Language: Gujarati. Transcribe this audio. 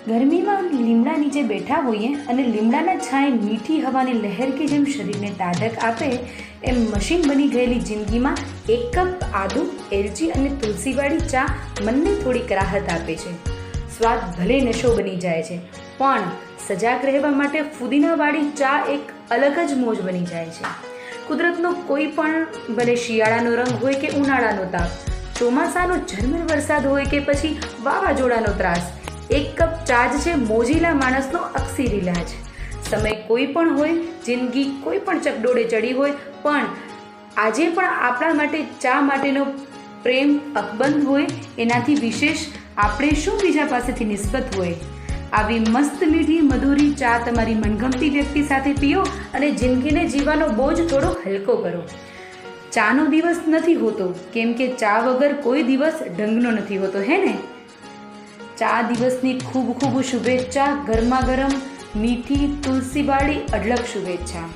ગરમીમાં લીમડા નીચે બેઠા હોઈએ અને લીમડાના છાંય મીઠી હવાની લહેર કે જેમ શરીરને ટાઢક આપે એમ મશીન બની ગયેલી જિંદગીમાં 1 કપ આદુ, એલચી અને તુલસીવાળી ચા મનને થોડીક રાહત આપે છે. સ્વાદ ભલે નશો બની જાય છે, પણ સજાગ રહેવા માટે ફુદીનાવાળી ચા એક અલગ જ મોજ બની જાય છે. કુદરતનો કોઈ પણ, ભલે શિયાળાનો રંગ હોય કે ઉનાળાનો તાપ, ચોમાસાનો ઝરમર વરસાદ હોય કે પછી વાવાઝોડાનો ત્રાસ, 1 કપ ચા જ છે મોજીલા માણસનો અક્ષી ઇલાજ. સમય કોઈ પણ હોય, જિંદગી કોઈ પણ ચકડોળે ચડી હોય, પણ આજે પણ આપણા માટે ચા માટેનો પ્રેમ અકબંધ હોય. એનાથી વિશેષ આપણે શું બીજા પાસેથી નિસ્બત હોય. આવી મસ્ત મીઠી મધુરી ચા તમારી મનગમતી વ્યક્તિ સાથે પીઓ અને જિંદગીને જીવવાનો બોજ થોડો હલકો કરો. ચાનો દિવસ નથી હોતો, કેમ કે ચા વગર કોઈ દિવસ ઢંગનો નથી હોતો, હે ને? ચા દિવસની ખૂબ ખૂબ શુભેચ્છા. ગરમા ગરમ મીઠી તુલસીવાળી અઢળક શુભેચ્છા.